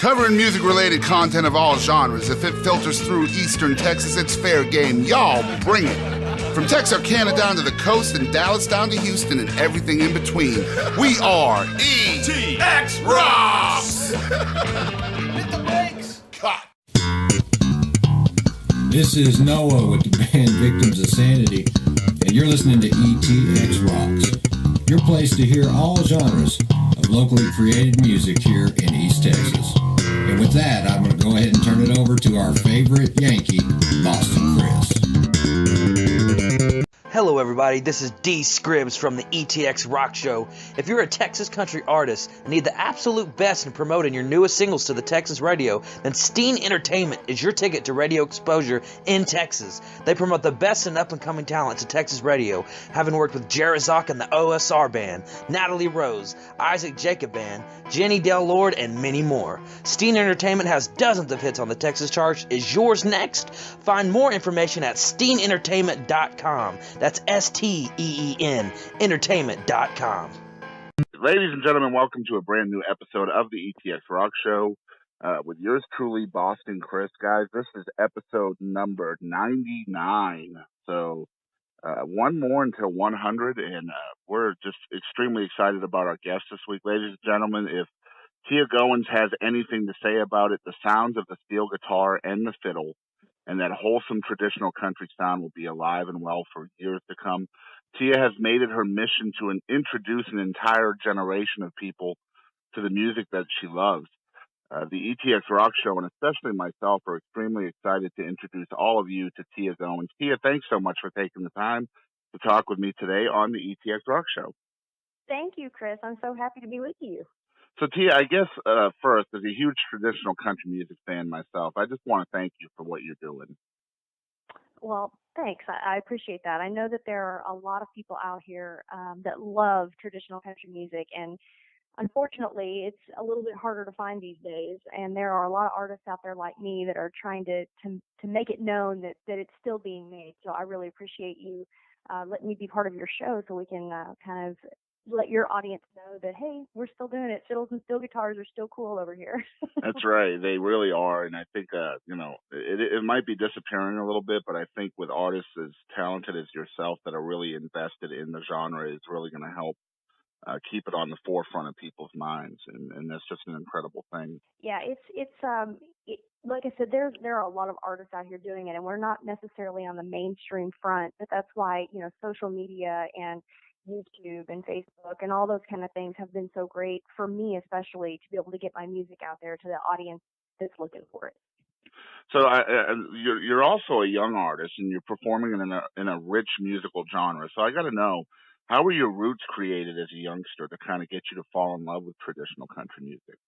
Covering music-related content of all genres. If it filters through Eastern Texas, it's fair game. Y'all bring it. From Texarkana down to the coast and Dallas down to Houston and everything in between. We are ETX ROCKS! Hit the brakes! Cut! This is Noah with the band Victims of Sanity, and you're listening to ETX ROCKS, your place to hear all genres of locally created music here in East Texas. And with that, I'm going to go ahead and turn it over to our favorite Yankee, Boston Chris. Hello everybody, this is D. Scribbs from the ETX ROCKS Show. If you're a Texas country artist and need the absolute best in promoting your newest singles to the Texas radio, then Steen Entertainment is your ticket to radio exposure in Texas. They promote the best and up-and-coming talent to Texas radio, having worked with Jarazak and the OSR Band, Natalie Rose, Isaac Jacob Band, Jenny Del Lord, and many more. Steen Entertainment has dozens of hits on the Texas charts. Is yours next? Find more information at steenentertainment.com. That's STEEN entertainment.com. Ladies and gentlemen, welcome to a brand new episode of the ETX ROCKS Show with yours truly, Boston Chris. Guys, this is episode number 99. So one more until 100, and we're just extremely excited about our guest this week. Ladies and gentlemen, if Teea Goans has anything to say about it, the sounds of the steel guitar and the fiddle and that wholesome traditional country sound will be alive and well for years to come. Teea has made it her mission to introduce an entire generation of people to the music that she loves. The ETX ROCKS Show, and especially myself, are extremely excited to introduce all of you to Teea Goans. Teea, thanks so much for taking the time to talk with me today on the ETX ROCKS Show. Thank you, Chris. I'm so happy to be with you. So, Teea, I guess first, as a huge traditional country music fan myself, I just want to thank you for what you're doing. Well, thanks. I appreciate that. I know that there are a lot of people out here that love traditional country music, and unfortunately, it's a little bit harder to find these days. And there are a lot of artists out there like me that are trying to make it known that it's still being made. So I really appreciate you letting me be part of your show so we can kind of let your audience know that, hey, we're still doing it. Fiddles and steel guitars are still cool over here. That's right. They really are. And I think, it might be disappearing a little bit, but I think with artists as talented as yourself that are really invested in the genre, it's really going to help keep it on the forefront of people's minds. And that's just an incredible thing. Yeah, it's like I said, there are a lot of artists out here doing it, and we're not necessarily on the mainstream front, but that's why, social media and YouTube and Facebook and all those kind of things have been so great for me, especially to be able to get my music out there to the audience that's looking for it. So you're also a young artist, and you're performing in a rich musical genre. So I got to know, how were your roots created as a youngster to kind of get you to fall in love with traditional country music?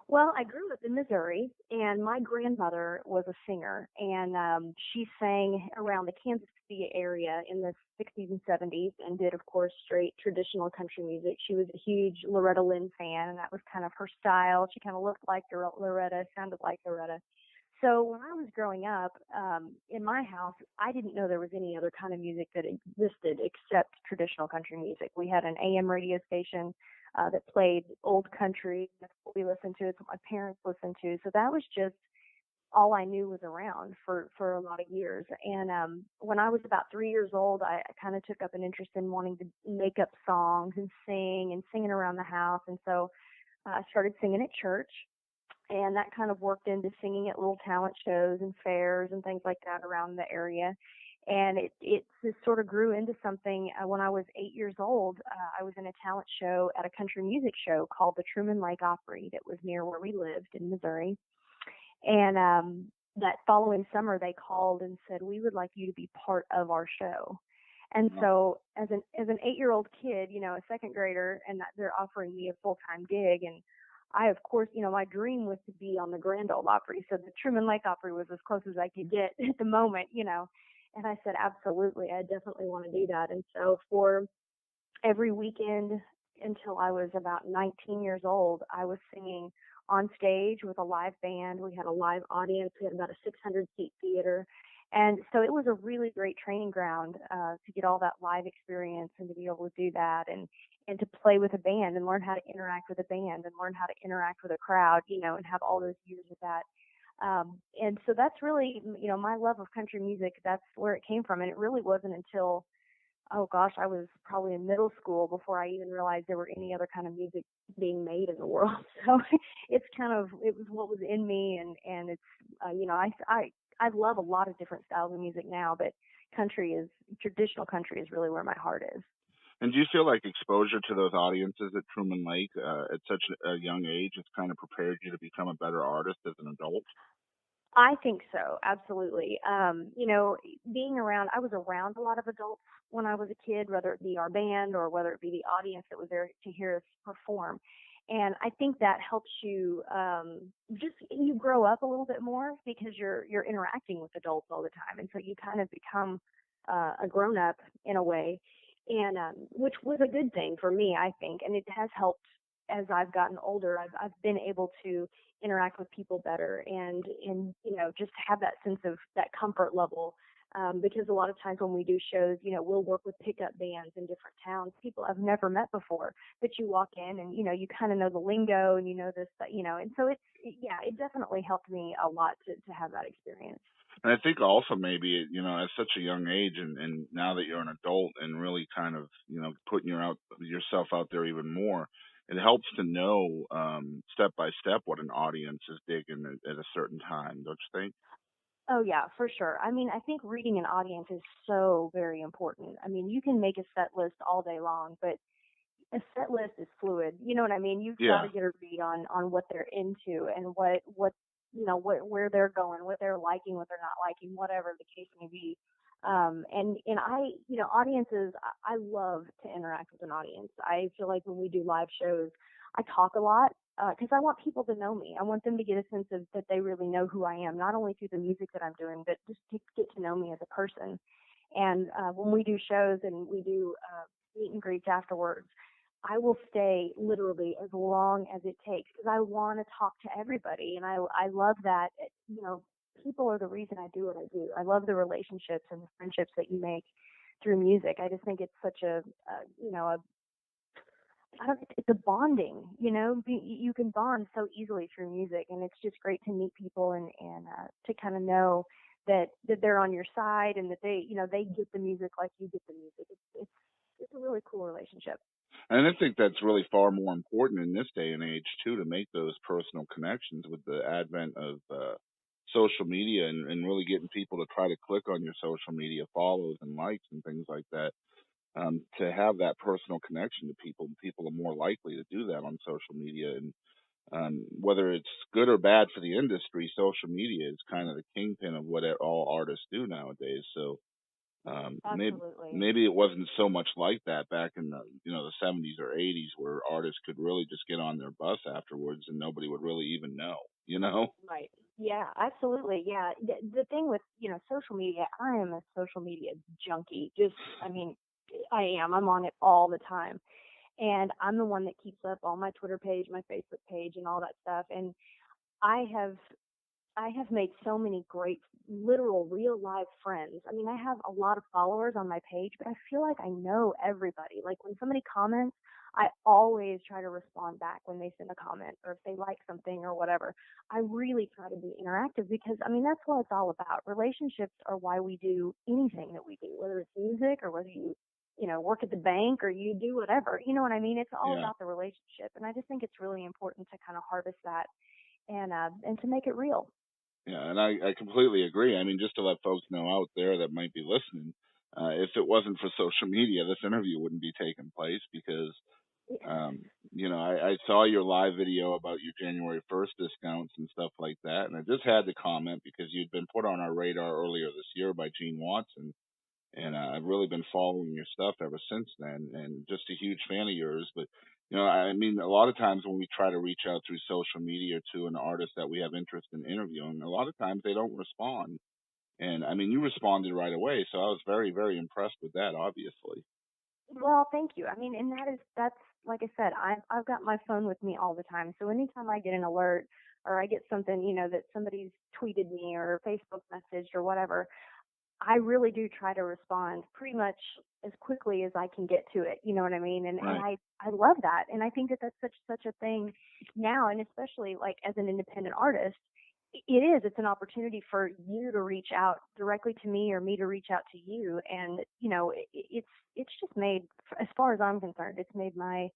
Well, I grew up in Missouri, and my grandmother was a singer, and she sang around the Kansas City area in the 60s and 70s and did, of course, straight traditional country music. She was a huge Loretta Lynn fan, and that was kind of her style. She kind of looked like Loretta, sounded like Loretta. So when I was growing up, in my house, I didn't know there was any other kind of music that existed except traditional country music. We had an AM radio station that played old country. That's what we listened to. It's what my parents listened to. So that was just all I knew was around for a lot of years. And when I was about 3 years old, I kind of took up an interest in wanting to make up songs and singing around the house. And so I started singing at church. And that kind of worked into singing at little talent shows and fairs and things like that around the area. And it just sort of grew into something. When I was 8 years old, I was in a talent show at a country music show called the Truman Lake Opry that was near where we lived in Missouri. And that following summer, they called and said, we would like you to be part of our show. And so as an 8-year-old kid, a second grader, and they're offering me a full-time gig. And I, of course, my dream was to be on the Grand Ole Opry. So the Truman Lake Opry was as close as I could get at the moment, And I said, absolutely, I definitely want to do that. And so for every weekend until I was about 19 years old, I was singing on stage with a live band. We had a live audience. We had about a 600-seat theater. And so it was a really great training ground to get all that live experience and to be able to do that. And and to play with a band and learn how to interact with a band and learn how to interact with a crowd, and have all those years of that. And so that's really, my love of country music, that's where it came from. And it really wasn't until, oh gosh, I was probably in middle school before I even realized there were any other kind of music being made in the world. So it was what was in me. And it's, I love a lot of different styles of music now, but traditional country is really where my heart is. And do you feel like exposure to those audiences at Truman Lake at such a young age has kind of prepared you to become a better artist as an adult? I think so, absolutely. Being around, I was around a lot of adults when I was a kid, whether it be our band or whether it be the audience that was there to hear us perform. And I think that helps you, you grow up a little bit more because you're interacting with adults all the time. And so you kind of become a grown up in a way, and which was a good thing for me, I think. And it has helped as I've gotten older. I've been able to interact with people better and just have that sense of that comfort level, because a lot of times when we do shows, we'll work with pickup bands in different towns, people I've never met before, but you walk in and you kind of know the lingo and this, and so it definitely helped me a lot to have that experience. And I think also maybe, at such a young age and now that you're an adult and really kind of, putting yourself out there even more, it helps to know step by step what an audience is digging at a certain time, don't you think? Oh yeah, for sure. I mean, I think reading an audience is so very important. I mean, you can make a set list all day long, but a set list is fluid. You know what I mean? You've got to get a read on what they're into and what where they're going, what they're liking, what they're not liking, whatever the case may be. And I, audiences, I love to interact with an audience. I feel like when we do live shows, I talk a lot because I want people to know me. I want them to get a sense of that they really know who I am, not only through the music that I'm doing, but just to get to know me as a person. And when we do shows and we do meet and greets afterwards, I will stay literally as long as it takes because I want to talk to everybody. And I love that, people are the reason I do what I do. I love the relationships and the friendships that you make through music. I just think it's such it's a bonding, you can bond so easily through music, and it's just great to meet people and to kind of know that they're on your side and that they get the music like you get the music. It's a really cool relationship. And I think that's really far more important in this day and age too, to make those personal connections with the advent of social media and really getting people to try to click on your social media follows and likes and things like that. To have that personal connection to people, people are more likely to do that on social media. And whether it's good or bad for the industry, social media is kind of the kingpin of what all artists do nowadays. So maybe it wasn't so much like that back in the the 70s or 80s, where artists could really just get on their bus afterwards and nobody would really even know. Right. Yeah, absolutely. Yeah. The thing with, social media, I am a social media junkie. I am. I'm on it all the time. And I'm the one that keeps up all my Twitter page, my Facebook page, and all that stuff. And I have made so many great, literal, real life friends. I mean, I have a lot of followers on my page, but I feel like I know everybody. Like when somebody comments, I always try to respond back when they send a comment or if they like something or whatever. I really try to be interactive because, that's what it's all about. Relationships are why we do anything that we do, whether it's music or whether you work at the bank or you do whatever. You know what I mean? It's all about the relationship. And I just think it's really important to kind of harvest that and to make it real. Yeah, and I completely agree. I mean, just to let folks know out there that might be listening, if it wasn't for social media, this interview wouldn't be taking place because, I saw your live video about your January 1st discounts and stuff like that, and I just had to comment because you'd been put on our radar earlier this year by Gene Watson, and I've really been following your stuff ever since then, and just a huge fan of yours. But a lot of times when we try to reach out through social media to an artist that we have interest in interviewing, a lot of times they don't respond. And you responded right away, so I was very, very impressed with that, obviously. Well, thank you. And that's like I said, I've got my phone with me all the time. So anytime I get an alert or I get something, that somebody's tweeted me or Facebook messaged or whatever, I really do try to respond pretty much as quickly as I can get to it. You know what I mean? And Right. I love that. And I think that that's such a thing now, and especially like as an independent artist, it is. It's an opportunity for you to reach out directly to me or me to reach out to you. And you know, it's just made, as far as I'm concerned, it's made my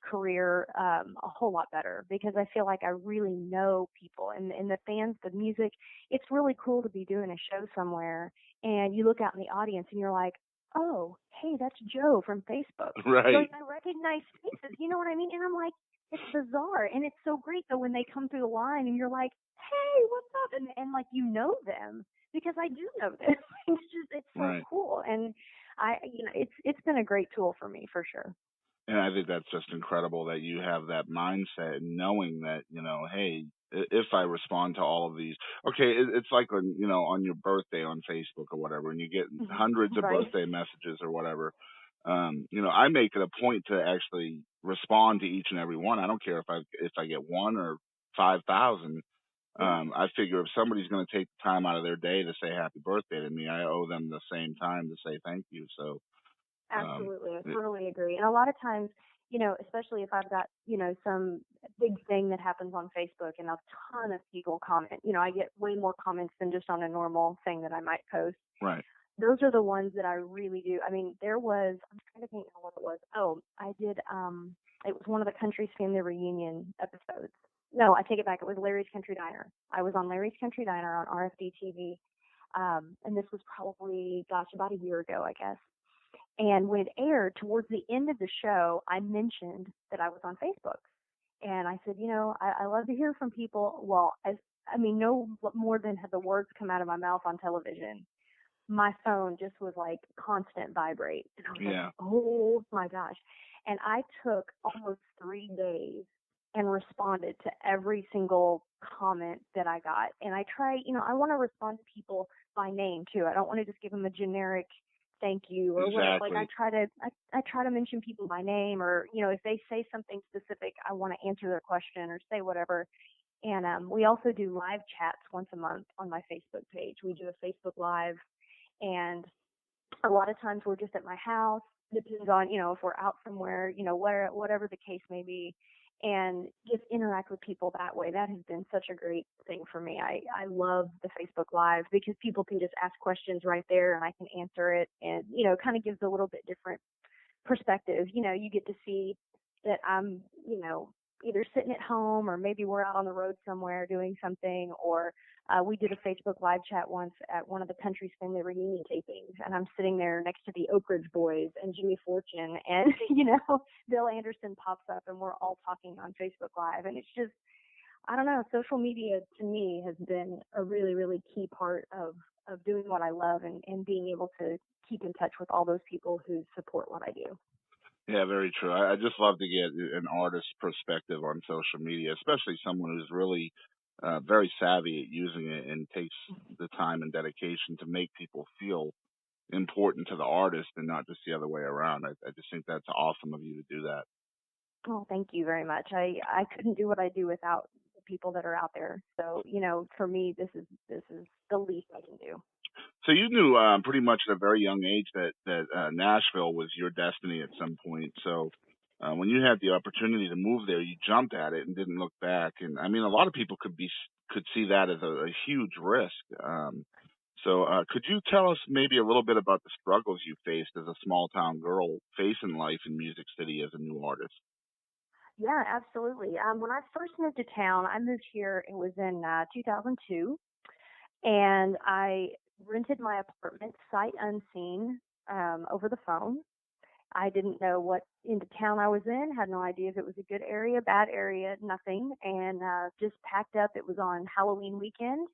career a whole lot better because I feel like I really know people and the fans, the music. It's really cool to be doing a show somewhere and you look out in the audience and you're like, oh, hey, that's Joe from Facebook. Right. Like I recognize faces, you know what I mean? And I'm like, it's bizarre, and it's so great though when they come through the line and you're like, hey, what's up? And like you know them because I do know them. It's so Right. cool, and it's been a great tool for me for sure. And I think that's just incredible that you have that mindset, knowing that, hey, if I respond to all of these, okay, it's like on your birthday on Facebook or whatever, and you get hundreds of Right. birthday messages or whatever. I make it a point to actually respond to each and every one. I don't care if I get one or 5,000. Yeah. I figure if somebody's going to take the time out of their day to say happy birthday to me, I owe them the same time to say thank you. So, Absolutely. I it- totally agree. And a lot of times, especially if I've got, some big thing that happens on Facebook and a ton of people comment, I get way more comments than just on a normal thing that I might post. right. Those are the ones that I really do. I mean, I'm trying to think of what it was. Oh, I did, it was one of the Country's Family Reunion episodes. No, I take it back. It was Larry's Country Diner. I was on Larry's Country Diner on RFD TV. And this was probably, gosh, about a year ago, I guess. And when it aired, towards the end of the show, I mentioned that I was on Facebook. And I said, I love to hear from people. Well, no more than had the words come out of my mouth on television. My phone just was like constant vibrate. And I was Yeah. like, oh my gosh. And I took almost 3 days and responded to every single comment that I got. And I try, I want to respond to people by name too. I don't want to just give them a generic thank you or whatever. Like Exactly. I try to mention people by name, or if they say something specific, I want to answer their question or say whatever. And we also do live chats once a month on my Facebook page. We do a Facebook Live, and a lot of times we're just at my house. Depends on if we're out somewhere, whatever the case may be, and just interact with people that way. That has been such a great thing for me. I love the Facebook Live because people can just ask questions right there and I can answer it, and it kind of gives a little bit different perspective. You get to see that I'm, either sitting at home or maybe we're out on the road somewhere doing something, or we did a Facebook Live chat once at one of the Country's Family Reunion tapings, and I'm sitting there next to the Oak Ridge Boys and Jimmy Fortune, and Bill Anderson pops up, and we're all talking on Facebook Live, and it's just, I don't know, social media to me has been a really, really key part of doing what I love and being able to keep in touch with all those people who support what I do. Yeah, very true. I just love to get an artist's perspective on social media, especially someone who's really very savvy at using it and takes the time and dedication to make people feel important to the artist and not just the other way around. I just think that's awesome of you to do that. Oh, thank you very much. I couldn't do what I do without the people that are out there. So, for me, this is the least I can do. So you knew pretty much at a very young age that Nashville was your destiny at some point. So when you had the opportunity to move there, you jumped at it and didn't look back. And I mean, a lot of people could see that as a huge risk. So could you tell us maybe a little bit about the struggles you faced as a small town girl facing life in Music City as a new artist? Yeah, absolutely. When I first moved to town, I moved here, it was in 2002, and I rented my apartment sight unseen over the phone. I didn't know what end of town I was in, had no idea if it was a good area, bad area, nothing, and just packed up. It was on Halloween weekend.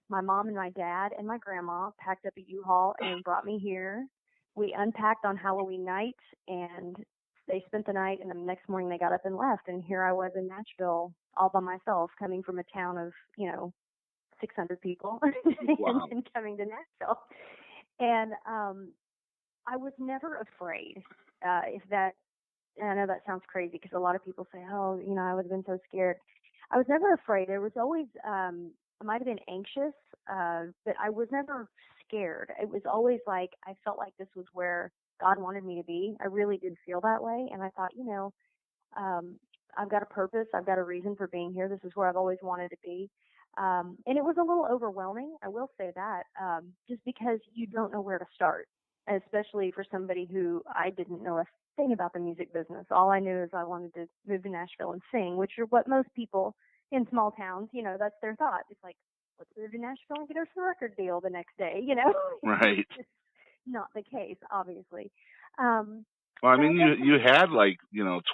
My mom and my dad and my grandma packed up a U-Haul and brought me here. We unpacked on Halloween night, and they spent the night, and the next morning they got up and left. And here I was in Nashville all by myself, coming from a town of, 600 people Wow. and coming to Nashville. And I was never afraid. And I know that sounds crazy because a lot of people say, oh, I would have been so scared. I was never afraid. There was always might have been anxious, but I was never scared. It was always like I felt like this was where God wanted me to be. I really did feel that way, and I thought, I've got a purpose. I've got a reason for being here. This is where I've always wanted to be. And it was a little overwhelming, I will say that, just because you don't know where to start, especially for somebody who I didn't know a thing about the music business. All I knew is I wanted to move to Nashville and sing, which are what most people in small towns, that's their thought. It's like, let's move to Nashville and get us a record deal the next day, Right. It's not the case, obviously. Well, I mean, But you had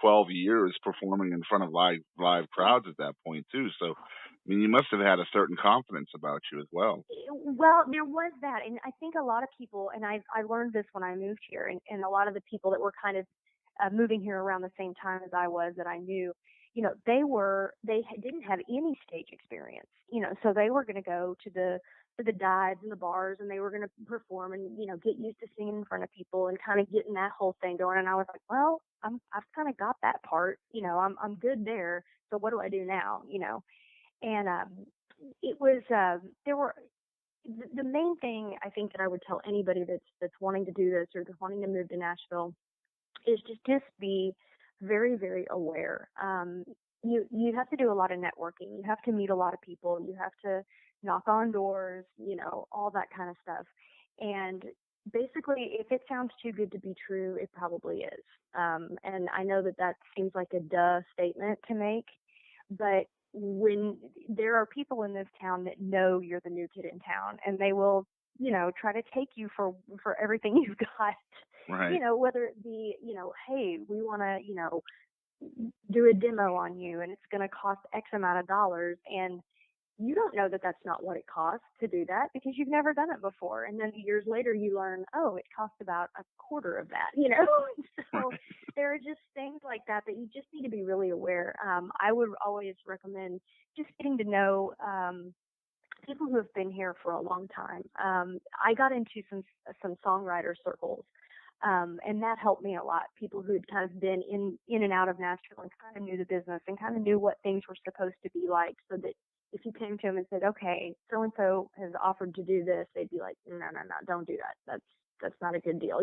12 years performing in front of live crowds at that point too. So, I mean, you must have had a certain confidence about you as well. Well, there was that, and I think a lot of people, and I learned this when I moved here, and a lot of the people that were kind of moving here around the same time as I was that I knew, they didn't have any stage experience, so they were going to go to the dives and the bars, and they were going to perform and get used to singing in front of people and kind of getting that whole thing going. And I was like, well, I've kind of got that part, I'm good there. So what do I do now? And it was there were the main thing I think that I would tell anybody that's wanting to do this or that's wanting to move to Nashville is just be very, very aware. You have to do a lot of networking. You have to meet a lot of people. You have to knock on doors, all that kind of stuff. And basically, if it sounds too good to be true, it probably is. And I know that seems like a duh statement to make, but when there are people in this town that know you're the new kid in town, and they will, try to take you for everything you've got, right. Whether it be, hey, we want to, do a demo on you and it's going to cost X amount of dollars. And you don't know that that's not what it costs to do that because you've never done it before. And then years later you learn, oh, it costs about a quarter of that, So there are just things like that you just need to be really aware. I would always recommend just getting to know people who have been here for a long time. I got into some songwriter circles. And that helped me a lot. People who had kind of been in and out of Nashville and kind of knew the business and kind of knew what things were supposed to be like, so that if you came to them and said, okay, so-and-so has offered to do this, they'd be like, no, don't do that. That's not a good deal,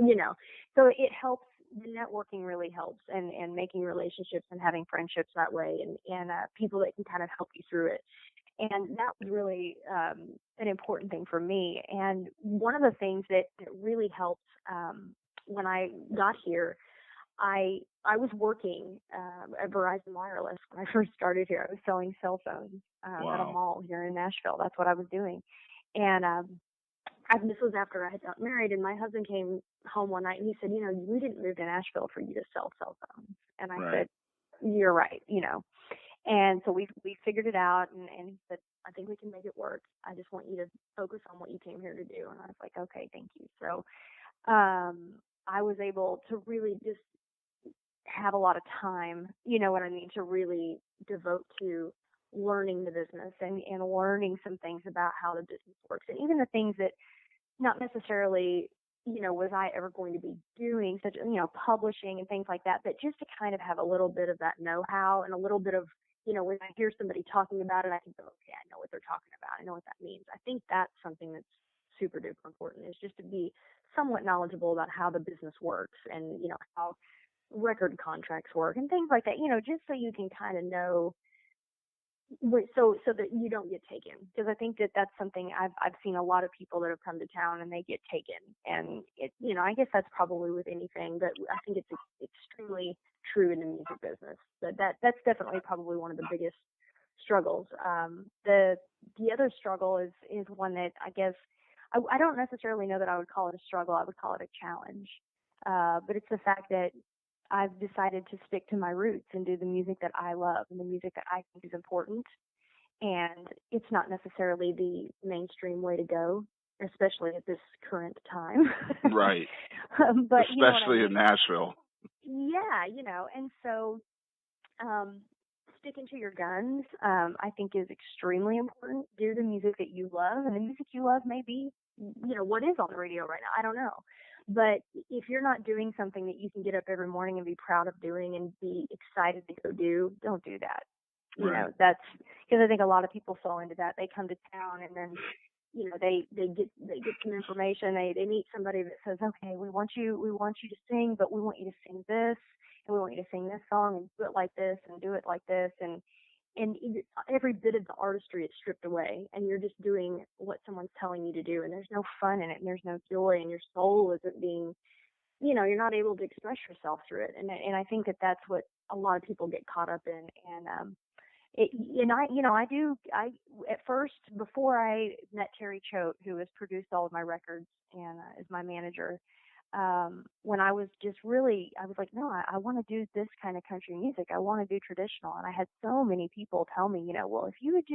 So it helps. The networking really helps, and making relationships and having friendships that way, and people that can kind of help you through it. And that was really an important thing for me. And one of the things that really helped when I got here, I was working at Verizon Wireless when I first started here. I was selling cell phones at a mall here in Nashville. That's what I was doing. And this was after I had got married, and my husband came home one night and he said, we didn't move to Nashville for you to sell cell phones. And I said, you're right, And so we figured it out, and he said, I think we can make it work. I just want you to focus on what you came here to do. And I was like, okay, thank you. So I was able to really just have a lot of time, to really devote to learning the business and learning some things about how the business works. And even the things that not necessarily, was I ever going to be doing, such, publishing and things like that, but just to kind of have a little bit of that know-how and a little bit of, when I hear somebody talking about it, I can go, okay, I know what they're talking about. I know what that means. I think that's something that's super duper important, is just to be somewhat knowledgeable about how the business works and, how record contracts work and things like that, just so you can kind of know, so that you don't get taken. Because I think that that's something I've seen a lot of people that have come to town and they get taken. And it, I guess that's probably with anything, but I think it's extremely true in the music business. But that's definitely probably one of the biggest struggles. The other struggle is one that I guess I don't necessarily know that I would call it a struggle. I would call it a challenge. But it's the fact that I've decided to stick to my roots and do the music that I love and the music that I think is important. And it's not necessarily the mainstream way to go, especially at this current time. Right. But especially in Nashville. Yeah, and so sticking to your guns, I think, is extremely important. Do the music that you love, and the music you love may be, what is on the radio right now. I don't know. But if you're not doing something that you can get up every morning and be proud of doing and be excited to go do, don't do that. You Right. know, that's because I think a lot of people fall into that. They come to town and then, you know, they get some information. They meet somebody that says, okay, we want you to sing, but we want you to sing this, and we want you to sing this song and do it like this and do it like this, and every bit of the artistry is stripped away, and you're just doing what someone's telling you to do, and there's no fun in it, and there's no joy, and your soul isn't being, you know, you're not able to express yourself through it, and I think that that's what a lot of people get caught up in, and I at first, before I met Terry Choate, who has produced all of my records and is my manager, when I was just really, I was like, no, I want to do this kind of country music. I want to do traditional. And I had so many people tell me, you know, well, if you would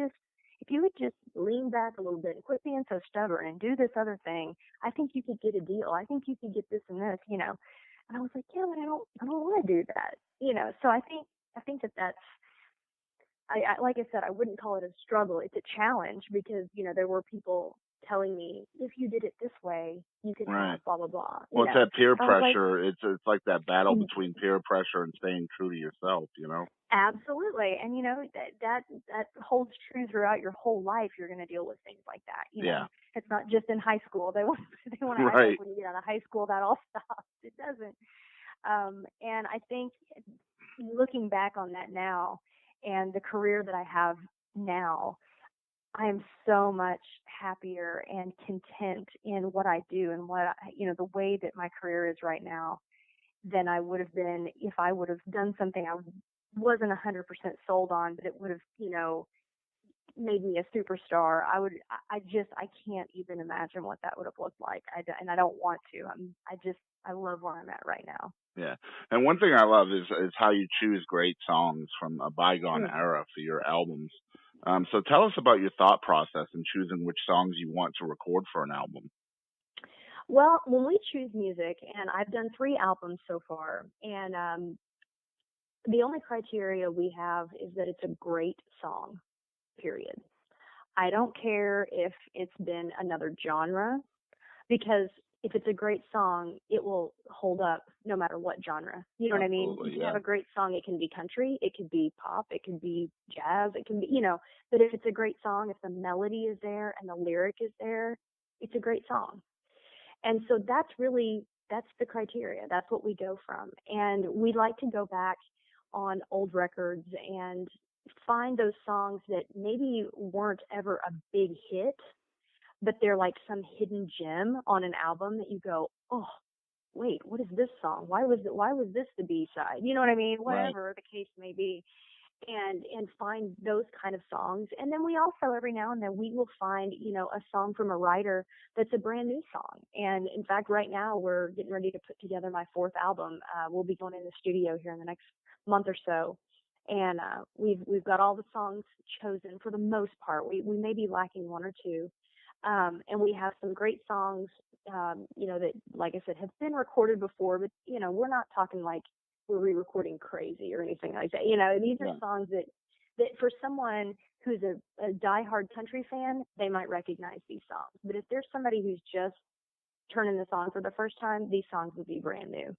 just lean back a little bit and quit being so stubborn and do this other thing, I think you could get a deal. I think you could get this and this, you know. And I was like, yeah, but I don't want to do that, you know. So I think that that's, I like I said, I wouldn't call it a struggle. It's a challenge because, you know, there were people telling me, if you did it this way, you could Right. have blah, blah, blah. Well, it's that peer I was like, pressure. It's like that battle between peer pressure and staying true to yourself, you know? absolutely. And, you know, that holds true throughout your whole life. You're going to deal with things like that. You know, it's not just in high school. They want to act like when you get out of high school, that all stops. It doesn't. And I think looking back on that now and the career that I have now, I am so much happier and content in what I do and the way that my career is right now than I would have been if I would have done something I wasn't 100% sold on, but it would have, you know, made me a superstar. I can't even imagine what that would have looked like. And I don't want to. I love where I'm at right now. Yeah. And one thing I love is how you choose great songs from a bygone era for your albums. So tell us about your thought process in choosing which songs you want to record for an album. Well, when we choose music, and I've done 3 albums so far, and the only criteria we have is that it's a great song, period. I don't care if it's been another genre, because if it's a great song, it will hold up no matter what genre. You know what I mean? You can have a great song. It can be country, it could be pop, it can be jazz, it can be, you know, but if it's a great song, if the melody is there and the lyric is there, it's a great song. And so that's the criteria. That's what we go from. And we like to go back on old records and find those songs that maybe weren't ever a big hit, but they're like some hidden gem on an album that you go, oh, wait, what is this song? Why was this the B-side? You know what I mean? Whatever the case may be. And find those kind of songs. And then we also, every now and then, we will find, you know, a song from a writer that's a brand new song. And in fact, right now we're getting ready to put together my 4th album. We'll be going in the studio here in the next month or so. And we've got all the songs chosen for the most part. We may be lacking 1 or 2. And we have some great songs, you know, that, like I said, have been recorded before, but, you know, we're not talking like we're re-recording crazy or anything like that. You know, these are songs that for someone who's a diehard country fan, they might recognize these songs. But if there's somebody who's just turning this on for the first time, these songs would be brand new.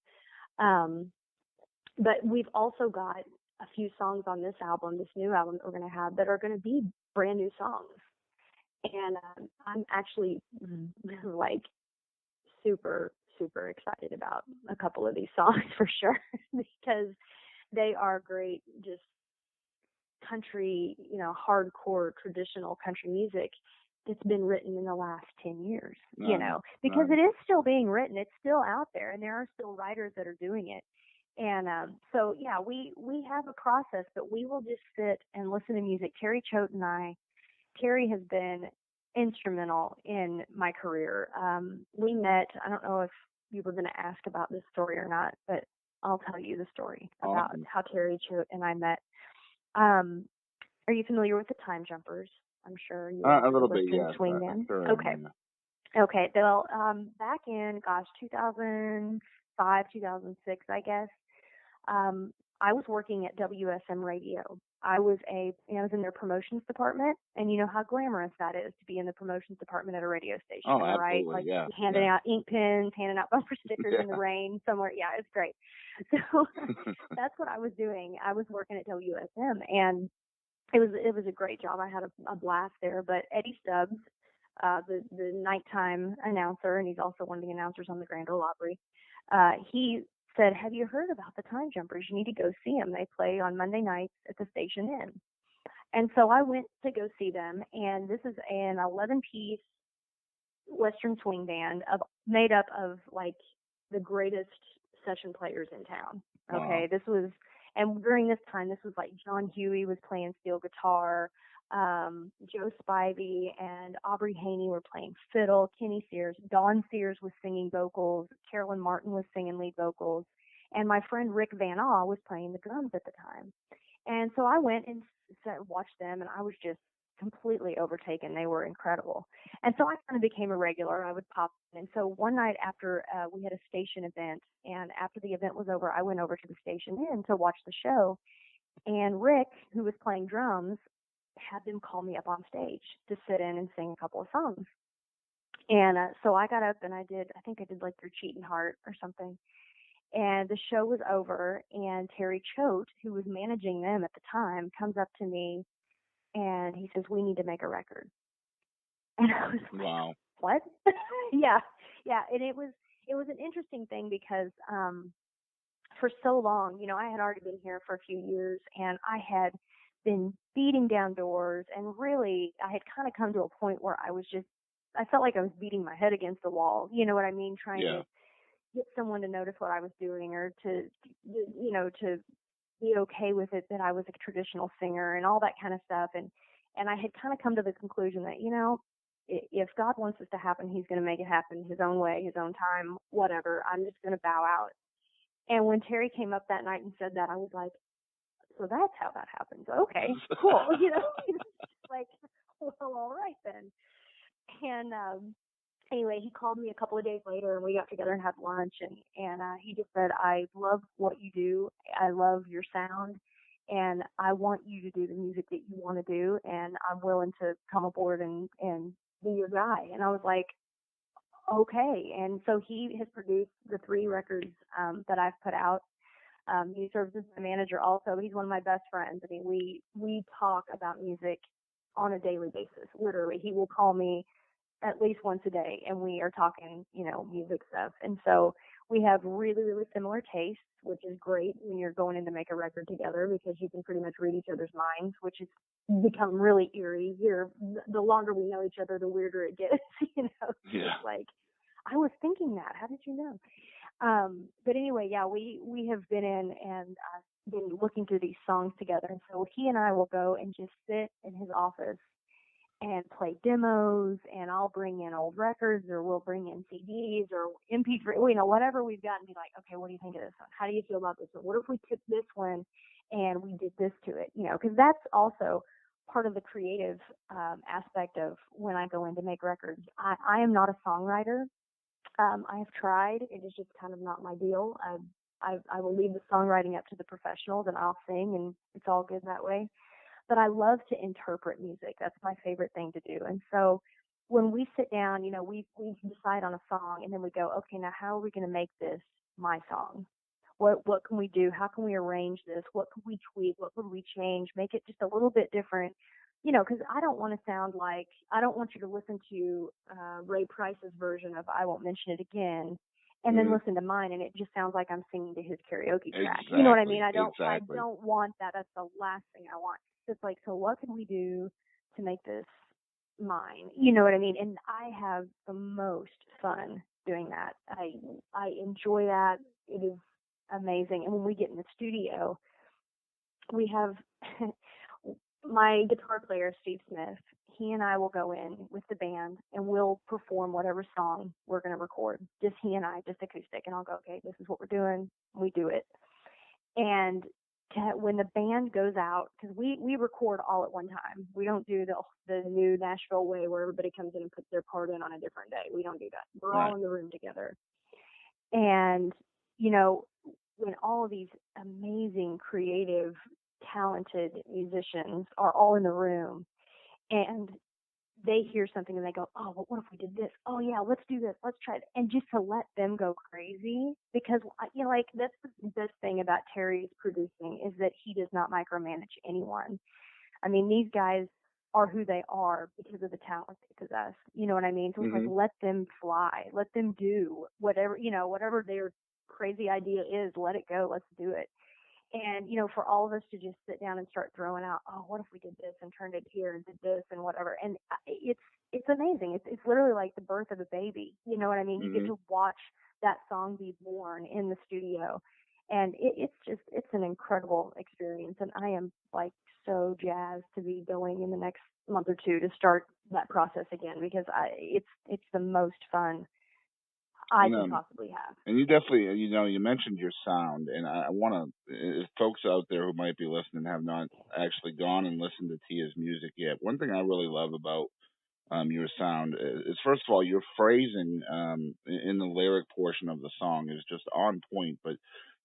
But we've also got a few songs on this album, this new album that we're going to have, that are going to be brand new songs. And I'm actually like super excited about a couple of these songs for sure, because they are great, just country, you know, hardcore traditional country music that's been written in the last 10 years, you know, because it is still being written. It's still out there, and there are still writers that are doing it. And so, yeah, we have a process, but we will just sit and listen to music. Terry Choate and Terry has been instrumental in my career. We met, I don't know if you were going to ask about this story or not, but I'll tell you the story about how Terry Choate and I met. Are you familiar with the Time Jumpers? I'm sure you a little bit, yeah. Swingman. Sure, okay. Yeah. Okay. Well, back in 2005, 2006, I guess. I was working at WSM Radio. I was in their promotions department, and you know how glamorous that is to be in the promotions department at a radio station, right? Like handing out ink pens, handing out bumper stickers in the rain somewhere. Yeah, it's great. So that's what I was doing. I was working at WSM, and it was a great job. I had a blast there. But Eddie Stubbs, the nighttime announcer, and he's also one of the announcers on the Grand Ole Opry, he said, "Have you heard about the Time Jumpers? You need to go see them. They play on Monday nights at the Station Inn." And so I went to go see them, and this is an 11-piece Western swing band made up of like the greatest session players in town. Okay, Wow. and during this time, this was like John Huey was playing steel guitar, Joe Spivey and Aubrey Haney were playing fiddle, Kenny Sears, Dawn Sears was singing vocals, Carolyn Martin was singing lead vocals, and my friend Rick Van Aw was playing the drums at the time. And so I went and watched them, and I was just completely overtaken. They were incredible. And so I kind of became a regular. I would pop in. And so one night after we had a station event, and after the event was over, I went over to the Station Inn to watch the show. And Rick, who was playing drums, had them call me up on stage to sit in and sing a couple of songs. And so I got up and I think I did like Your Cheating Heart or something. And the show was over, and Terry Choate, who was managing them at the time, comes up to me and he says, "We need to make a record." And I was like, Wow. "What?" Yeah. And it was an interesting thing because for so long, I had already been here for a few years, and I had been beating down doors, and really I had kind of come to a point where I felt like I was beating my head against the wall. You know what I mean? Trying Yeah. to get someone to notice what I was doing, or to be okay with it that I was a traditional singer and all that kind of stuff. And I had kind of come to the conclusion that, if God wants this to happen, he's going to make it happen his own way, his own time, whatever. I'm just going to bow out. And when Terry came up that night and said that, I was like, so that's how that happens. Okay, cool. Like, well, all right then. And anyway, he called me a couple of days later, and we got together and had lunch, and he just said, "I love what you do. I love your sound, and I want you to do the music that you want to do, and I'm willing to come aboard and be your guy." And I was like, okay. And so he has produced the 3 records that I've put out. He serves as my manager also. He's one of my best friends. I mean, we talk about music on a daily basis. Literally, he will call me at least once a day, and we are talking, music stuff. And so we have really, really similar tastes, which is great when you're going in to make a record together, because you can pretty much read each other's minds, which has become really eerie. The longer we know each other, the weirder it gets. Yeah. Like, I was thinking that. How did you know? But anyway, yeah, we have been in and been looking through these songs together. And so he and I will go and just sit in his office and play demos, and I'll bring in old records, or we'll bring in CDs or MP3, whatever we've got, and be like, okay, what do you think of this one? How do you feel about this one? What if we took this one and we did this to it? Because that's also part of the creative aspect of when I go in to make records. I am not a songwriter. I have tried. It is just kind of not my deal. I will leave the songwriting up to the professionals, and I'll sing, and it's all good that way. But I love to interpret music. That's my favorite thing to do. And so when we sit down, we decide on a song, and then we go, okay, now how are we going to make this my song? What can we do? How can we arrange this? What could we tweak? What could we change? Make it just a little bit different, because I don't want you to listen to Ray Price's version of I Won't Mention It Again and then listen to mine, and it just sounds like I'm singing to his karaoke track. Exactly. You know what I mean? I don't Exactly. want that. That's the last thing I want. It's like, so what can we do to make this mine? You know what I mean? And I have the most fun doing that. I enjoy that. It is amazing. And when we get in the studio, we have my guitar player, Steve Smith. He and I will go in with the band, and we'll perform whatever song we're going to record. Just he and I, just acoustic. And I'll go, okay, this is what we're doing. We do it. And when the band goes out, because we record all at one time. We don't do the new Nashville way where everybody comes in and puts their part in on a different day. We don't do that. We're all in the room together. And, when all of these amazing, creative, talented musicians are all in the room, and they hear something and they go, oh, well, what if we did this? Oh yeah, let's do this. Let's try it. And just to let them go crazy, because that's the best thing about Terry's producing, is that he does not micromanage anyone. I mean, these guys are who they are because of the talent they possess. You know what I mean? So it's like, let them fly, let them do whatever, whatever their crazy idea is, let it go, let's do it. And, for all of us to just sit down and start throwing out, oh, what if we did this and turned it here and did this and whatever. And it's amazing. It's literally like the birth of a baby. You know what I mean? You get to watch that song be born in the studio. And it's an incredible experience. And I am like so jazzed to be going in the next month or two to start that process again, because it's the most fun I can possibly have. And you definitely, you mentioned your sound, and I want to, if folks out there who might be listening have not actually gone and listened to Teea's music yet, one thing I really love about your sound is, first of all, your phrasing in the lyric portion of the song is just on point. But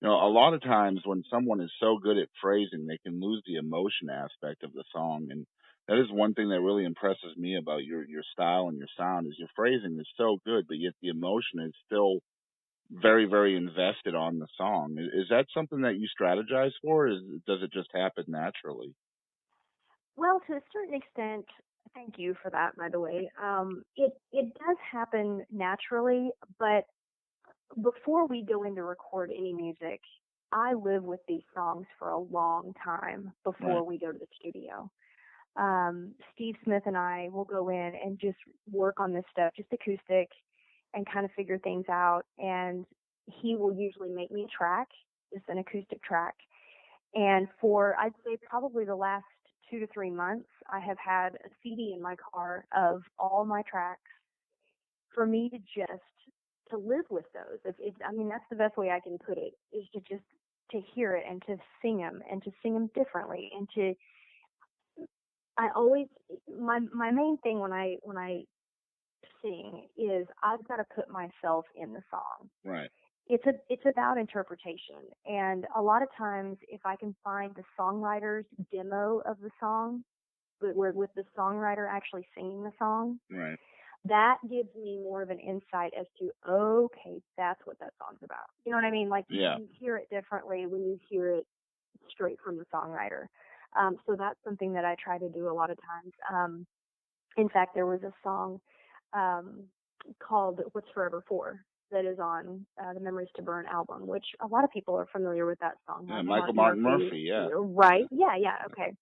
a lot of times when someone is so good at phrasing, they can lose the emotion aspect of the song. And that is one thing that really impresses me about your style and your sound, is your phrasing is so good, but yet the emotion is still very, very invested on the song. Is that something that you strategize for, or does it just happen naturally? Well, to a certain extent, thank you for that, by the way. It does happen naturally, but before we go in to record any music, I live with these songs for a long time before we go to the studio. Steve Smith and I will go in and just work on this stuff, just acoustic, and kind of figure things out. And he will usually make me a track, just an acoustic track. And for, I'd say, probably the last 2 to 3 months, I have had a CD in my car of all my tracks for me to just to live with those. I mean, that's the best way I can put it, is to just to hear it and to sing them differently, and to. I always my main thing when I sing is I've got to put myself in the song. Right. It's about interpretation, and a lot of times if I can find the songwriter's demo of the song, but with the songwriter actually singing the song, right, that gives me more of an insight as to, okay, that's what that song's about. You know what I mean? Like, you hear it differently when you hear it straight from the songwriter. So that's something that I try to do a lot of times. In fact, there was a song called What's Forever For that is on the Memories to Burn album, which a lot of people are familiar with that song. Yeah, Michael Martin Murphey, yeah. Right? Yeah, okay.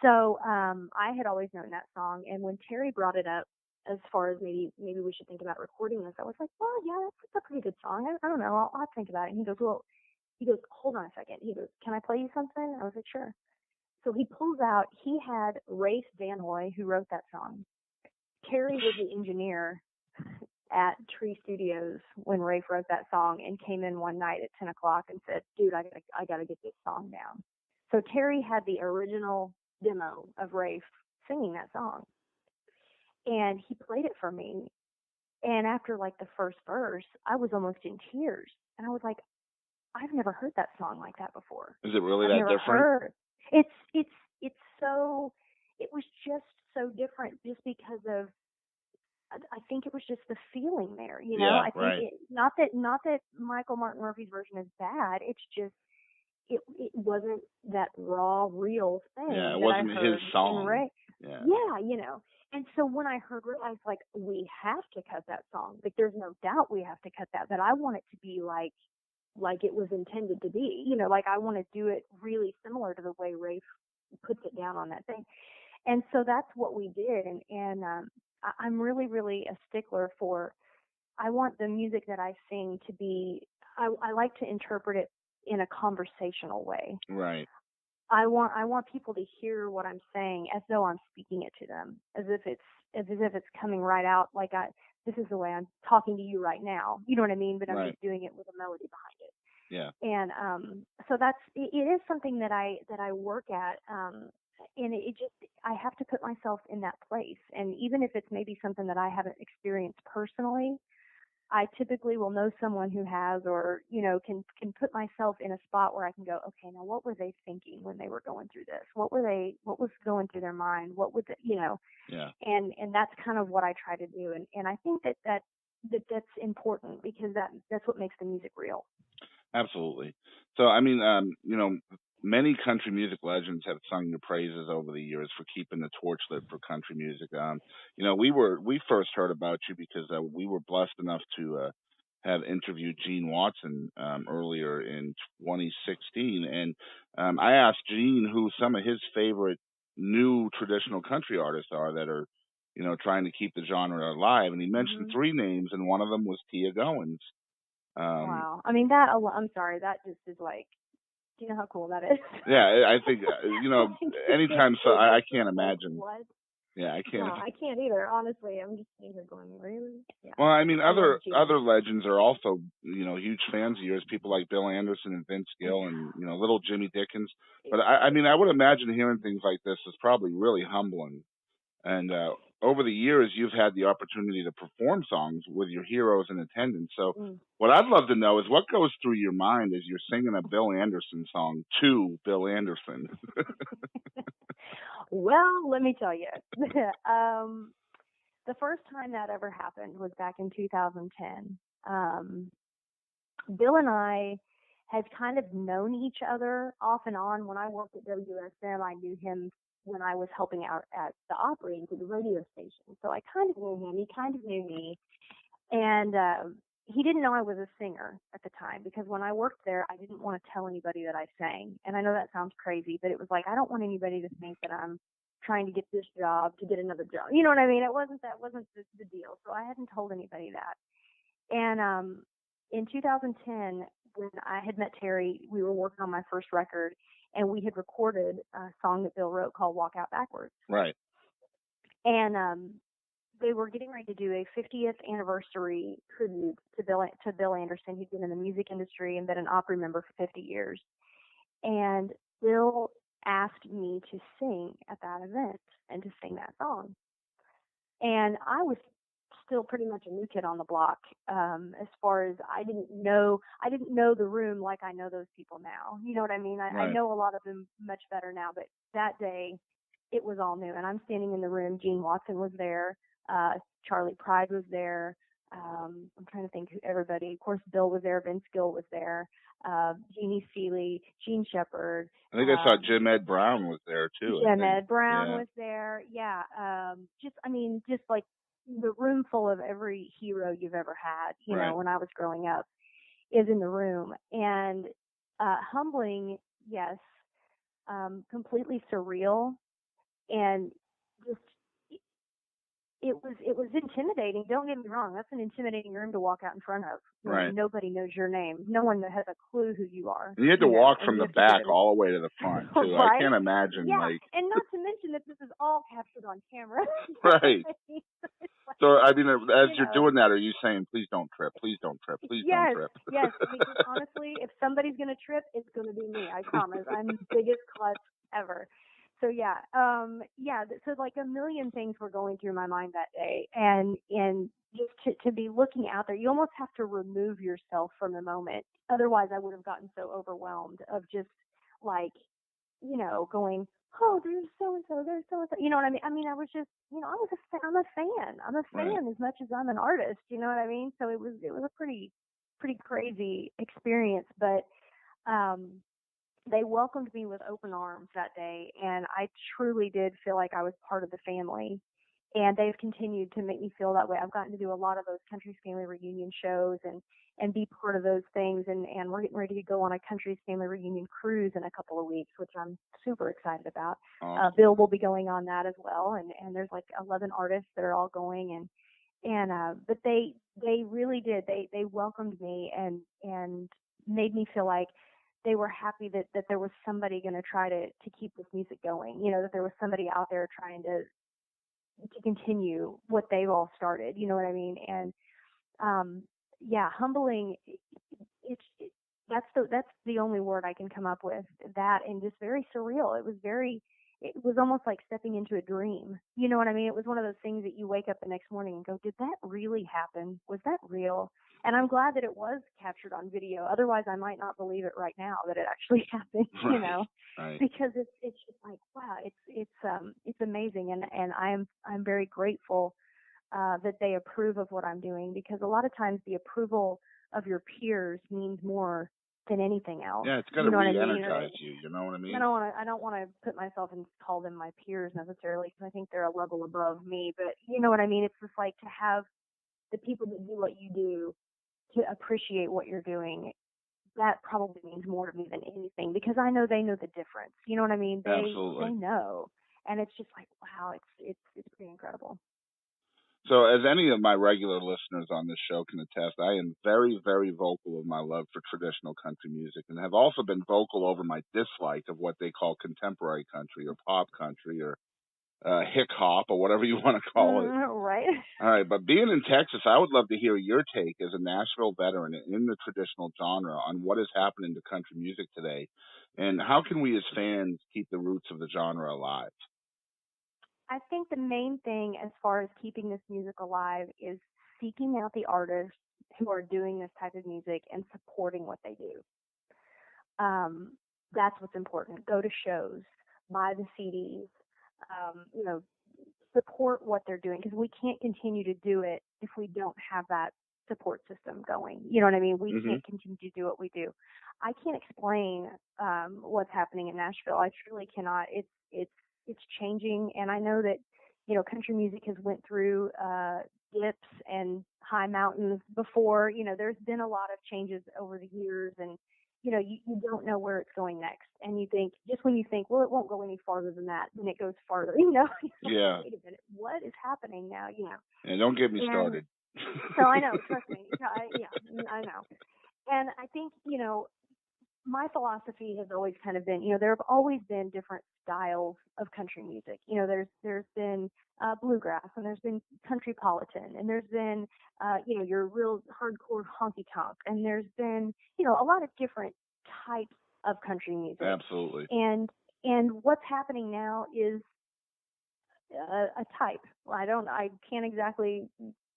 So I had always known that song, and when Terry brought it up, as far as maybe we should think about recording this, I was like, well, yeah, that's a pretty good song. I don't know, I'll think about it. And he goes, hold on a second. He goes, can I play you something? I was like, sure. So he pulls out, he had Rafe Van Hoy, who wrote that song. Terry was the engineer at Tree Studios when Rafe wrote that song, and came in one night at 10 o'clock and said, dude, I gotta get this song down. So Terry had the original demo of Rafe singing that song, and he played it for me. And after like the first verse, I was almost in tears, and I was like, I've never heard that song like that before. Is it really that different? It's so, it was just so different, just because of, I think it was just the feeling there, you know. Yeah, I think not that Michael Martin Murphy's version is bad. It's just it wasn't that raw, real thing. Yeah, it wasn't his song. Yeah, you know. And so when I heard it, I was like, we have to cut that song. Like, there's no doubt we have to cut that. But I want it to be like it was intended to be. You know, like, I want to do it really similar to the way Rafe puts it down on that thing. And so that's what we did. And I'm really, really a stickler for, I want the music that I sing to be, I like to interpret it in a conversational way. Right. I want people to hear what I'm saying as though I'm speaking it to them, as if it's coming right out. Like, this is the way I'm talking to you right now. You know what I mean? But I'm just doing it with a melody behind it. Yeah. And so it is something that I work at. And I have to put myself in that place. And even if it's maybe something that I haven't experienced personally, I typically will know someone who has, or, you know, can put myself in a spot where I can go, okay, now what were they thinking when they were going through this? What was going through their mind? What would, you know? Yeah. And that's kind of what I try to do. And I think that's important, because that's what makes the music real. Absolutely. So, I mean, you know, many country music legends have sung your praises over the years for keeping the torch lit for country music. We first heard about you because we were blessed enough to have interviewed Gene Watson earlier in 2016, and I asked Gene who some of his favorite new traditional country artists are that are, trying to keep the genre alive, and he mentioned three names, and one of them was Teea Goans. Wow. I mean, I'm sorry, that just is like, do you know how cool that is? Yeah, I think, anytime, so I can't imagine. What? Yeah, I can't. No, I can't either, honestly. I'm just sitting here going, really? Yeah. Well, I mean, other legends are also, huge fans of yours, people like Bill Anderson and Vince Gill and, little Jimmy Dickens. But I mean, I would imagine hearing things like this is probably really humbling. And over the years, you've had the opportunity to perform songs with your heroes in attendance. So what I'd love to know is what goes through your mind as you're singing a Bill Anderson song to Bill Anderson? Well, let me tell you. The first time that ever happened was back in 2010. Bill and I had kind of known each other off and on. When I worked at WSM, I knew him when I was helping out at the operating for the radio station. So I kind of knew him. He kind of knew me. And he didn't know I was a singer at the time, because when I worked there, I didn't want to tell anybody that I sang. And I know that sounds crazy, but it was like, I don't want anybody to think that I'm trying to get this job to get another job. You know what I mean? That wasn't the deal. So I hadn't told anybody that. And in 2010, when I had met Terry, we were working on my first record, and we had recorded a song that Bill wrote called Walk Out Backwards. Right. And they were getting ready to do a 50th anniversary tribute to Bill Anderson. He'd been in the music industry and been an Opry member for 50 years. And Bill asked me to sing at that event and to sing that song. And I was still pretty much a new kid on the block, as far as I didn't know the room like I know those people now. You know what I mean? I know a lot of them much better now, but that day it was all new. And I'm standing in the room. Gene Watson was there. Charlie Pride was there. I'm trying to think who everybody. Of course, Bill was there. Vince Gill was there. Jeannie Seeley, Gene Shepard. I think I saw Jim Ed Brown was there too. Jim Ed Brown was there. Yeah. Just like the room full of every hero you've ever had, you know, when I was growing up, is in the room. And humbling, yes. Completely surreal, and just it was intimidating. Don't get me wrong, that's an intimidating room to walk out in front of. Right. Nobody knows your name. No one has a clue who you are. And you had to walk from the back all the way to the front too. Right? I can't imagine. Yeah, and not to mention that this is all captured on camera. Right. So, I mean, as you're doing that, are you saying, please don't trip, please don't trip, please don't trip? Yes, because honestly, if somebody's going to trip, it's going to be me, I promise. I'm the biggest klutz ever. So, so like a million things were going through my mind that day. And just to be looking out there, you almost have to remove yourself from the moment. Otherwise, I would have gotten so overwhelmed of just like, going, oh, there's so-and-so, there's so-and-so. You know what I mean? I mean, I was just, I'm a fan. I'm a fan as much as I'm an artist. You know what I mean? So it was a pretty crazy experience, but they welcomed me with open arms that day, and I truly did feel like I was part of the family. And they've continued to make me feel that way. I've gotten to do a lot of those Country's Family Reunion shows and be part of those things. And we're getting ready to go on a Country's Family Reunion cruise in a couple of weeks, which I'm super excited about. Awesome. Bill will be going on that as well. And there's like 11 artists that are all going. But they really did. They welcomed me and made me feel like they were happy that there was somebody going to try to keep this music going. That there was somebody out there trying to continue what they've all started. You know what I mean? And humbling. That's the only word I can come up with. That, and just very surreal. It was almost like stepping into a dream. You know what I mean? It was one of those things that you wake up the next morning and go, did that really happen? Was that real? And I'm glad that it was captured on video. Otherwise, I might not believe it right now that it actually happened. Right. Because it's just like, wow, it's amazing, and I'm very grateful that they approve of what I'm doing, because a lot of times the approval of your peers means more than anything else. Yeah, it's got to You know what I mean? re-energize you. You know what I mean? I don't want to put myself and call them my peers necessarily, because I think they're a level above me. But you know what I mean? It's just like to have the people that do what you do to appreciate what you're doing. That probably means more to me than anything, because I know they know the difference. You know what I mean? Absolutely. They know, and it's just like, wow, it's pretty incredible. So, as any of my regular listeners on this show can attest, I am very, very vocal of my love for traditional country music, and have also been vocal over my dislike of what they call contemporary country or pop country or hick hop or whatever you want to call it. Right. All right, but being in Texas, I would love to hear your take as a Nashville veteran in the traditional genre on what is happening to country music today, and how can we as fans keep the roots of the genre alive? I think the main thing as far as keeping this music alive is seeking out the artists who are doing this type of music and supporting what they do. That's what's important. Go to shows, buy the CDs, support what they're doing, because we can't continue to do it if we don't have that support system going. You know what I mean? We can't continue to do what we do. I can't explain what's happening in Nashville. I truly cannot. It's changing, and I know that country music has went through dips and high mountains before. There's been a lot of changes over the years, and you don't know where it's going next. And you think, just when you think, well, it won't go any farther than that, then it goes farther. Yeah. Wait a minute, what is happening now? And don't get me started. So I know, trust me. I know. And I think, my philosophy has always kind of been, there have always been different styles of country music. There's been bluegrass, and there's been countrypolitan, and there's been, your real hardcore honky tonk, and there's been, a lot of different types of country music. Absolutely. And what's happening now is a type. I can't exactly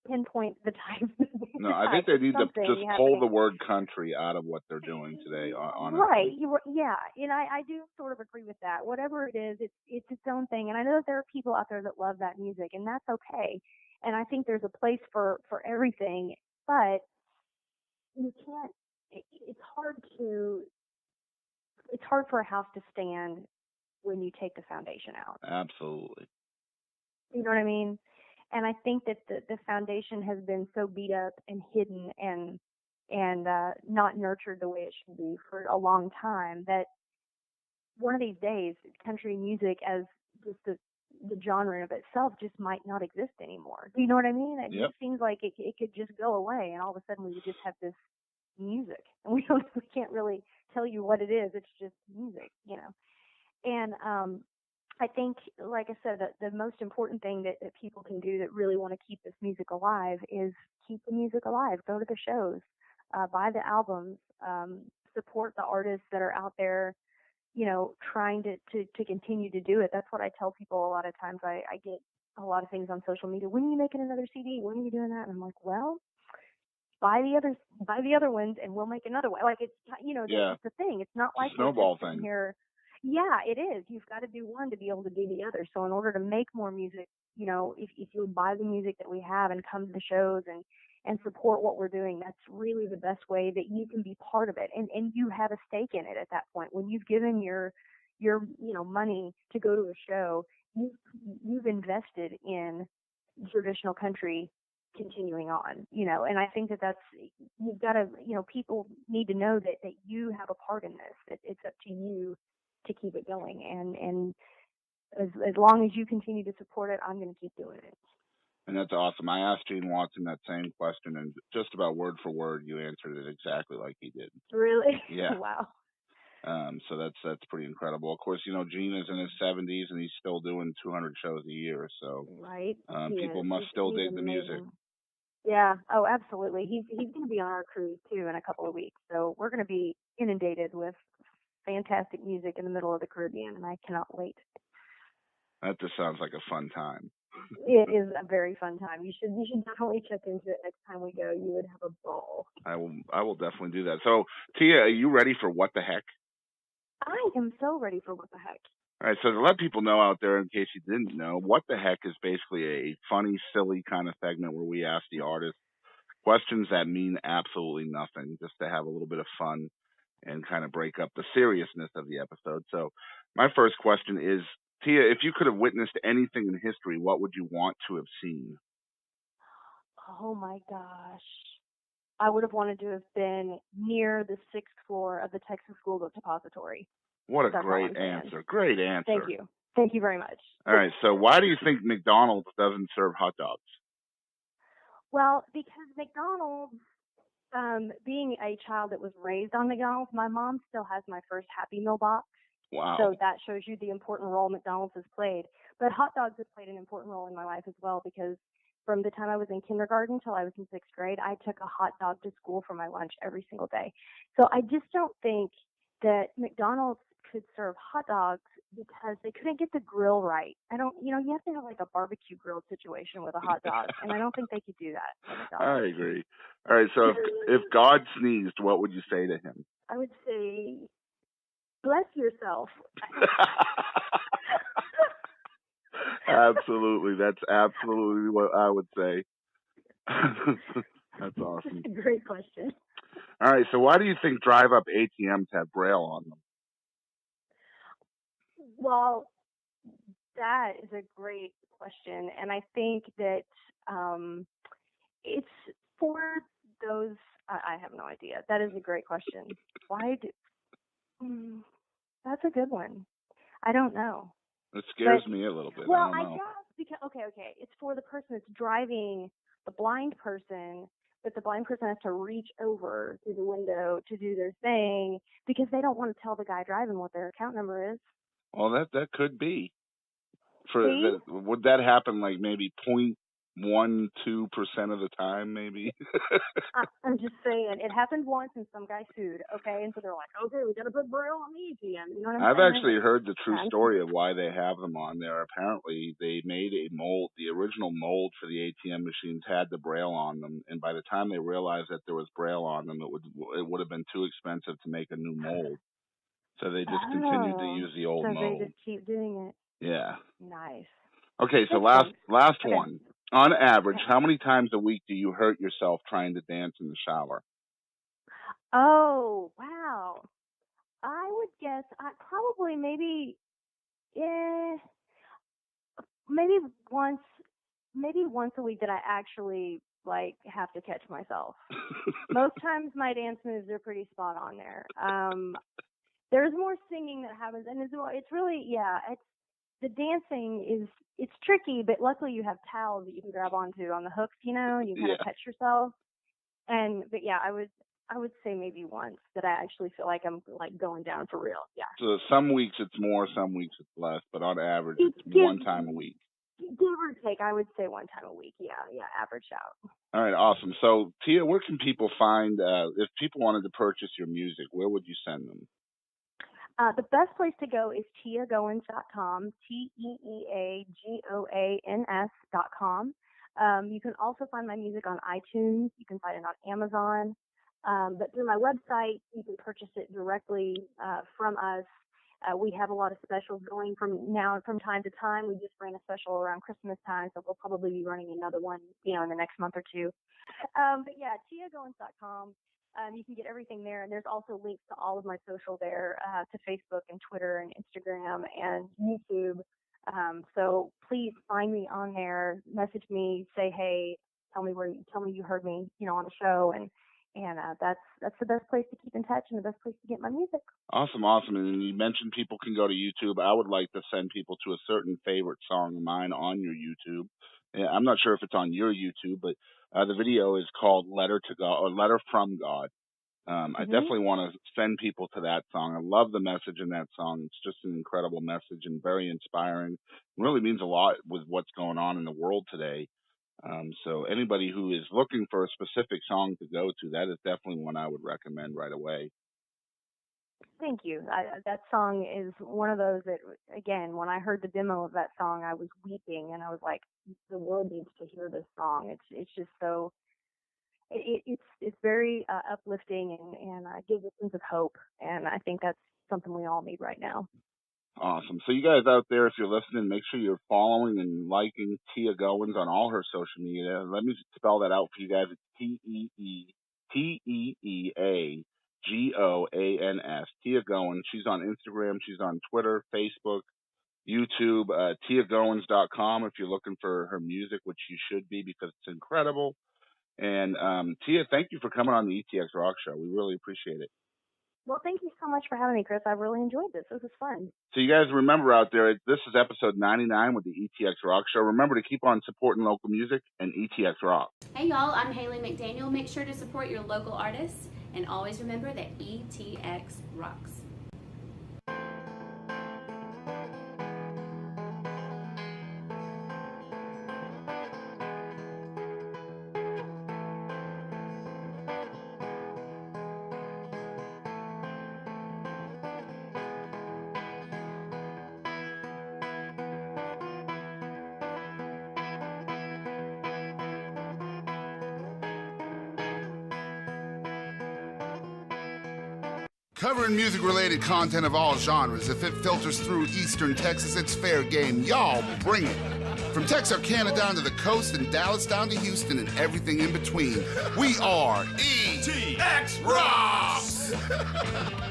pinpoint the type. No, I think they need to just pull the word country out of what they're doing today. Honestly. Right. Yeah. And I do sort of agree with that. Whatever it is, it's its own thing. And I know that there are people out there that love that music, and that's okay. And I think there's a place for everything, but you can't. It's hard for a house to stand when you take the foundation out. Absolutely. You know what I mean? And I think that the foundation has been so beat up and hidden and not nurtured the way it should be for a long time, that one of these days, country music as just the genre of itself just might not exist anymore. Do you know what I mean? It just seems like it could just go away, and all of a sudden we would just have this music, and we can't really tell you what it is. It's just music, And I think, like I said, that the most important thing that people can do that really want to keep this music alive is keep the music alive. Go to the shows, buy the albums, support the artists that are out there, trying to continue to do it. That's what I tell people a lot of times. I get a lot of things on social media. When are you making another CD? When are you doing that? And I'm like, well, buy the other ones, and we'll make another one. Like, it's it's the thing. It's not like snowball we're thing here. Yeah, it is. You've got to do one to be able to do the other. So in order to make more music, if you buy the music that we have and come to the shows and support what we're doing, that's really the best way that you can be part of it. And you have a stake in it at that point. When you've given your money to go to a show, you've invested in traditional country continuing on, and I think that's, you've got to, people need to know that you have a part in this, that it's up to you to keep it going, and as long as you continue to support it, I'm going to keep doing it. And that's awesome. I asked Gene Watson that same question, and just about word for word, you answered it exactly like he did. Really? Yeah. Wow. So that's pretty incredible. Of course, Gene is in his 70s, and he's still doing 200 shows a year. So right. People must still dig the music. Yeah. Oh, absolutely. He's going to be on our cruise too in a couple of weeks. So we're going to be inundated with fantastic music in the middle of the Caribbean, and I cannot wait. That just sounds like a fun time. It is a very fun time. You should definitely check into it next time we go. You would have a ball. I will definitely do that. So, Teea, are you ready for What the Heck? I am so ready for What the Heck. All right, so to let people know out there, in case you didn't know, What the Heck is basically a funny, silly kind of segment where we ask the artist questions that mean absolutely nothing, just to have a little bit of fun. and kind of break up the seriousness of the episode. So my first question is, Teea, if you could have witnessed anything in history, what would you want to have seen? Oh my gosh. I would have wanted to have been near the 6th floor of the Texas School Book Depository. What a That's all great I'm saying. answer. Great answer. Thank you. Thank you very much. All right, so why do you think McDonald's doesn't serve hot dogs? Well, because McDonald's, being a child that was raised on McDonald's, my mom still has my first Happy Meal box. Wow. So that shows you the important role McDonald's has played. But hot dogs have played an important role in my life as well, because from the time I was in kindergarten till I was in 6th grade, I took a hot dog to school for my lunch every single day. So I just don't think that McDonald's could serve hot dogs because they couldn't get the grill right. You have to have like a barbecue grill situation with a hot dog, and I don't think they could do that at McDonald's. I agree. All right, so if God sneezed, what would you say to him? I would say, bless yourself. Absolutely. That's absolutely what I would say. That's awesome. Great question. All right, so why do you think drive-up ATMs have Braille on them? Well, that is a great question, and I think that it's for those. I have no idea. That is a great question. That's a good one. I don't know. It scares me a little bit. Well, I don't know. I guess because okay. It's for the person that's driving, the blind person, but the blind person has to reach over to the window to do their thing because they don't want to tell the guy driving what their account number is. Well, that could be. See? Would that happen like maybe 0.12% of the time, maybe? I'm just saying, it happened once and some guy sued, okay? And so they're like, okay, we got to put Braille on the ATM. You know what I'm saying? I've actually heard the true story of why they have them on there. Apparently, they made a mold. The original mold for the ATM machines had the Braille on them, and by the time they realized that there was Braille on them, it would have been too expensive to make a new mold. So they just continued to use the old mold. So they just keep doing it. Yeah. Nice. Okay, so last one. On average, how many times a week do you hurt yourself trying to dance in the shower? Oh, wow. I would guess probably maybe once a week that I actually like have to catch myself. Most times my dance moves are pretty spot on there. There's more singing that happens, and it's really the dancing it's tricky, but luckily you have towels that you can grab onto on the hooks, you kind of catch yourself. But yeah, I would say maybe once that I actually feel like I'm like going down for real. Yeah. So some weeks it's more, some weeks it's less, but on average it's one time a week. Give or take, I would say one time a week. Yeah, average out. All right, awesome. So Teea, where can people find if people wanted to purchase your music, where would you send them? The best place to go is teagoans.com, TeeAGoans.com. You can also find my music on iTunes. You can find it on Amazon. But through my website, you can purchase it directly from us. We have a lot of specials going from time to time. We just ran a special around Christmas time, so we'll probably be running another one, in the next month or two. But yeah, TeaGoans.com. You can get everything there, and there's also links to all of my social there, to Facebook and Twitter and Instagram and YouTube. So please find me on there, message me, say hey, tell me you heard me, on the show, and that's the best place to keep in touch and the best place to get my music. Awesome. And you mentioned people can go to YouTube. I would like to send people to a certain favorite song of mine on your YouTube. I'm not sure if it's on your YouTube, but the video is called Letter to God or Letter from God. I definitely want to send people to that song. I love the message in that song. It's just an incredible message and very inspiring. It really means a lot with what's going on in the world today. So anybody who is looking for a specific song to go to, that is definitely one I would recommend right away. Thank you. That song is one of those that, again, when I heard the demo of that song, I was weeping, and I was like, the world needs to hear this song. It's just so, it's very uplifting and gives a sense of hope, and I think that's something we all need right now. Awesome. So you guys out there, if you're listening, make sure you're following and liking Teea Goans on all her social media. Let me spell that out for you guys. It's TeeA Goans. Teea Goans. She's on Instagram. She's on Twitter, Facebook, YouTube. TeaGoans.com if you're looking for her music, which you should be because it's incredible. And Teea, thank you for coming on the ETX Rock Show. We really appreciate it. Well, thank you so much for having me, Chris. I really enjoyed this. This was fun. So you guys remember out there, this is episode 99 with the ETX Rock Show. Remember to keep on supporting local music and ETX Rock. Hey y'all, I'm Haley McDaniel. Make sure to support your local artists and always remember that ETX rocks. Covering music-related content of all genres. If it filters through Eastern Texas, it's fair game. Y'all bring it. From Texarkana down to the coast and Dallas down to Houston and everything in between. We are ETX ROCKS!